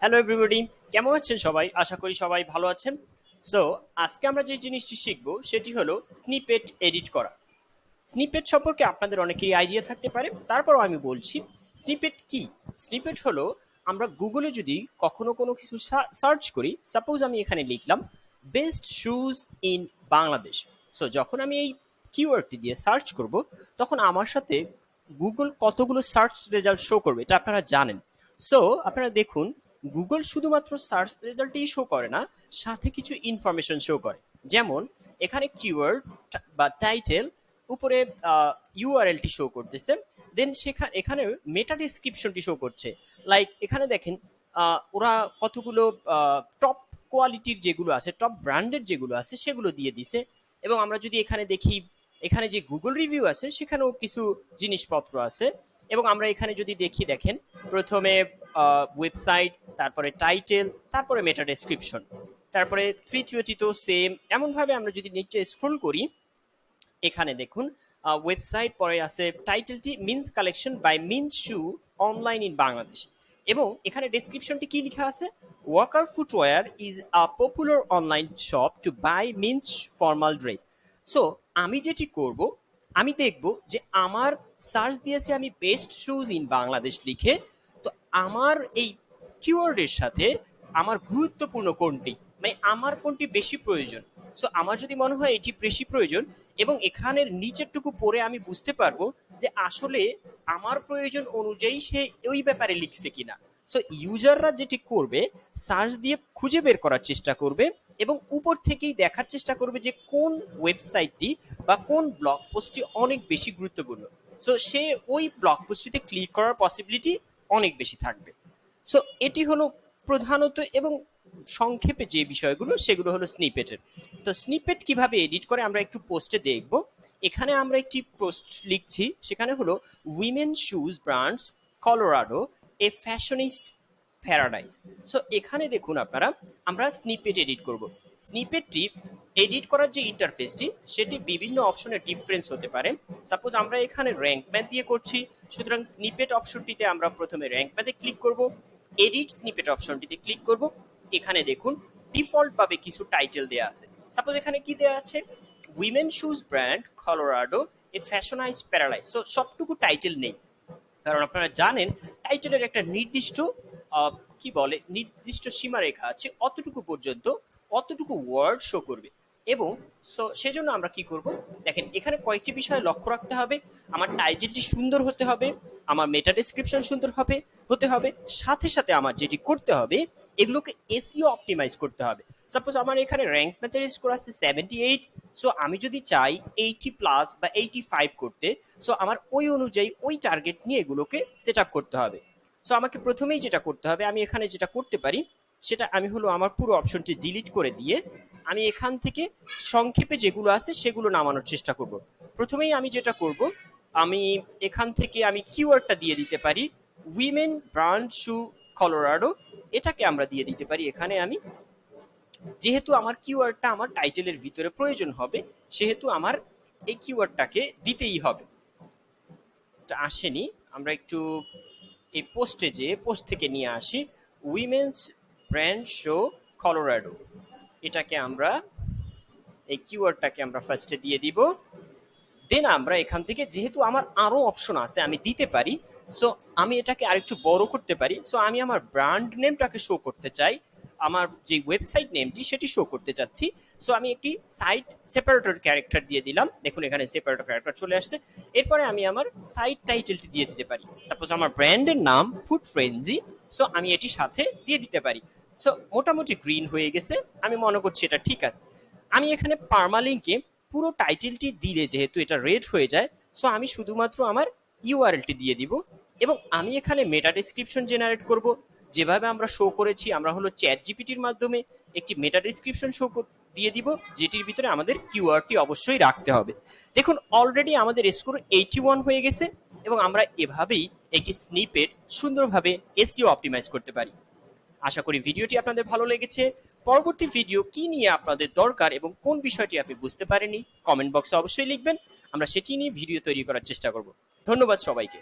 Hello everybody, কেমন আছেন সবাই? আশা করি সবাই ভালো আছেন। সো আজকে আমরা যে জিনিসটি শিখব সেটি হলো স্নিপেট এডিট করা। স্নিপেট সম্পর্কে আপনাদের অনেকেরই আইডিয়া থাকতে পারে, তারপরও আমি বলছি স্নিপেট কি। স্নিপেট হলো আমরা গুগলে যদি কখনো কোনো কিছু সার্চ করি, সাপোজ আমি এখানে লিখলাম best shoes in Bangladesh. So যখন আমি এই কিওয়ার্ডটি দিয়ে সার্চ করব, তখন আমার সাথে গুগল কতগুলো সার্চ রেজাল্ট শো করবে এটা আপনারা জানেন। সো আপনারা দেখুন, গুগল শুধুমাত্র সার্চ রেজাল্টই শো করে না, সাথে কিছু ইনফরমেশন শো করে। যেমন এখানে কিওয়ার্ড বা টাইটেল, উপরে ইউআরএলটি শো করতেছে, দেন এখানে মেটা ডিসক্রিপশনটি শো করছে। লাইক এখানে দেখেন ওরা কতগুলো টপ কোয়ালিটির যেগুলো আছে, টপ ব্র্যান্ডের যেগুলো আছে সেগুলো দিয়ে দিছে। এবং আমরা যদি এখানে দেখি, এখানে যে গুগল রিভিউ আছে সেখানেও কিছু জিনিসপত্র আছে। এবং আমরা এখানে যদি দেখি, দেখেন প্রথমে ওয়েবসাইট, তারপরে টাইটেল, তারপরে মেটা ডেসক্রিপশন, তারপরে তৃতীয়টি তো সেম। এমনভাবে আমরা যদি নিচে স্ক্রল করি, এখানে দেখুন ওয়েবসাইট, পরে আছে টাইটেলটি men's collection buy men's shoe online in Bangladesh. এবং এখানে ডেসক্রিপশনটি কি লেখা আছে, Walker footwear is a popular online shop to buy men's formal dress. So আমি যেটি করব, আমি দেখব যে আমার সার্চ দিয়েছে আমি বেস্ট শুজ ইন বাংলাদেশ লিখে, তো আমার এই কিওয়ার্ডের সাথে আমার গুরুত্বপূর্ণ কোনটি, মানে আমার কোনটি বেশি প্রয়োজন। সো আমার যদি মনে হয় এটি বেশি প্রয়োজন, এবং এখানের নিচেরটুকু পড়ে আমি বুঝতে পারবো যে আসলে আমার প্রয়োজন অনুযায়ী সে ওই ব্যাপারে লিখছে কিনা। সো ইউজাররা যেটি করবে, সার্চ দিয়ে খুঁজে বের করার চেষ্টা করবে এবং উপর থেকেই দেখার চেষ্টা করবে যে কোন ওয়েবসাইটটি বা কোন ব্লগ পোস্টটি অনেক বেশি গুরুত্বপূর্ণ। সো সে ওই ব্লগ পোস্টটিতে ক্লিক করার পসিবিলিটি অনেক বেশি থাকবে। সো এটি হলো প্রধানত এবং সংক্ষেপে যে বিষয়গুলো সেগুলো হলো স্নিপেটের। তো স্নিপেট কিভাবে এডিট করে আমরা একটু পোস্টে দেখব। এখানে আমরা একটি পোস্ট লিখছি, সেখানে হলো উইমেন শুজ ব্র্যান্ডস কলোরাডো এ ফ্যাশনিস্ট প্যারাডাইস। সো এখানে দেখুন আপনারা, আমরা স্নিপেট এডিট করব। স্নিপেটটি এডিট করার যে ইন্টারফেসটি সেটি বিভিন্ন অপশনের ডিফারেন্স হতে পারে। সাপোজ আমরা এখানে র্যাঙ্ক ম্যাথ দিয়ে করছি, সুতরাং স্নিপেট অপশনটিতে আমরা প্রথমে র্যাঙ্ক ম্যাথে ক্লিক করব, এডিট স্নিপেট অপশনটিতে ক্লিক করব। এখানে দেখুন ডিফল্ট ভাবে কিছু টাইটেল দেয়া আছে। সাপোজ এখানে কি দেয়া আছে, উইমেন শুজ ব্র্যান্ড কলোরাডো এ ফ্যাশনাইজ প্যারালাইজ। সো সবটুকু টাইটেল নেই, কারণ আপনারা জানেন টাইটেলের একটা নির্দিষ্ট কি বলে নির্দিষ্ট সীমারেখা আছে, অতটুকু পর্যন্ত অতটুকু ওয়ার্ড শো করবে। এবং সেজন্য আমরা কি করব, দেখেন এখানে কয়েকটি বিষয় লক্ষ্য রাখতে হবে। আমার টাইটেলটি সুন্দর হতে হবে, আমার মেটা ডেসক্রিপশন সুন্দর হবে হতে হবে, সাথে সাথে আমার যেটি করতে হবে এগুলোকে এসইও অপটিমাইজ করতে হবে। সাপোজ আমার এখানে র্যাঙ্ক ম্যাথের স্কোর আছে 78, সো আমি যদি চাই 80+ বা 85 করতে, সো আমার ওই অনুযায়ী ওই টার্গেট নিয়ে এগুলোকে সেট আপ করতে হবে। সো আমাকে প্রথমেই যেটা করতে হবে, আমি এখানে যেটা করতে পারি সেটা আমি হলো আমার পুরো অপশনটি ডিলিট করে দিয়ে আমি এখান থেকে সংক্ষেপে যেগুলো আছে সেগুলো নামানোর চেষ্টা করব। প্রথমেই আমি যেটা করব, আমি এখান থেকে আমি কিওয়ার্ডটা দিয়ে দিতে পারি উইমেন ব্র্যান্ড শু কলোরাডো, এটাকে আমরা দিয়ে দিতে পারি এখানে। আমি যেহেতু আমার কিওয়ার্ডটা আমার টাইটেলের ভিতরে প্রয়োজন হবে, সেহেতু আমার এই কিওয়ার্ডটাকে দিতেই হবে। এটা আসেনি, আমরা একটু এই পোস্টে যে পোস্ট থেকে নিয়ে আসি উইমেন্স ব্র্যান্ড শো কলোরাডো, এটাকে আমরা এই কিওয়ার্ডটাকে আমরা ফার্স্টে দিয়ে দিব। দেন আমরা এখান থেকে, যেহেতু আমার আরো অপশন আছে আমি দিতে পারি, সো আমি এটাকে আরেকটু বড় করতে পারি। সো আমি আমার ব্র্যান্ড নেমটাকে শো করতে চাই, আমার যে ওয়েবসাইট নেমটি সেটি শো করতে চাচ্ছি। সো আমি একটি সাইট সেপারেটর ক্যারেক্টার দিয়ে দিলাম, দেখুন এখানে সেপারেটর ক্যারেক্টার চলে আসছে। এরপরে আমি আমার সাইট টাইটেলটি দিয়ে দিতে পারি, সাপোজ আমার ব্র্যান্ডের নাম ফুড ফ্রেঞ্জি, সো আমি এটির সাথে দিয়ে দিতে পারি। সো মোটামুটি গ্রিন হয়ে গেছে, আমি মনে করছি এটা ঠিক আছে। আমি এখানে পার্মালিঙ্কে পুরো টাইটেলটি দিলে যেহেতু এটা রেড হয়ে যায়, সো আমি শুধুমাত্র আমার ইউআরএলটি দিয়ে দিব। এবং আমি এখানে মেটা ডেসক্রিপশন জেনারেট করব, যেভাবে আমরা শো করেছি, আমরা হলো চ্যাট জিপিটির মাধ্যমে একটি মেটা ডেসক্রিপশন দিয়ে দিব, যেটির ভিতরে আমাদের কিওয়ার্ডটি অবশ্যই রাখতে হবে। দেখুন অলরেডি আমাদের স্কোর 81 হয়ে গেছে, এবং আমরা এভাবেই একটি স্নিপেট সুন্দরভাবে এসইও অপটিমাইজ করতে পারি। আশা করি ভিডিওটি আপনাদের ভালো লেগেছে। পরবর্তী ভিডিও কি নিয়ে আপনাদের দরকার এবং কোন বিষয়টি আপনি বুঝতে পারেননি, কমেন্ট বক্সে অবশ্যই লিখবেন, আমরা সেটি নিয়ে ভিডিও তৈরি করার চেষ্টা করব। ধন্যবাদ সবাইকে।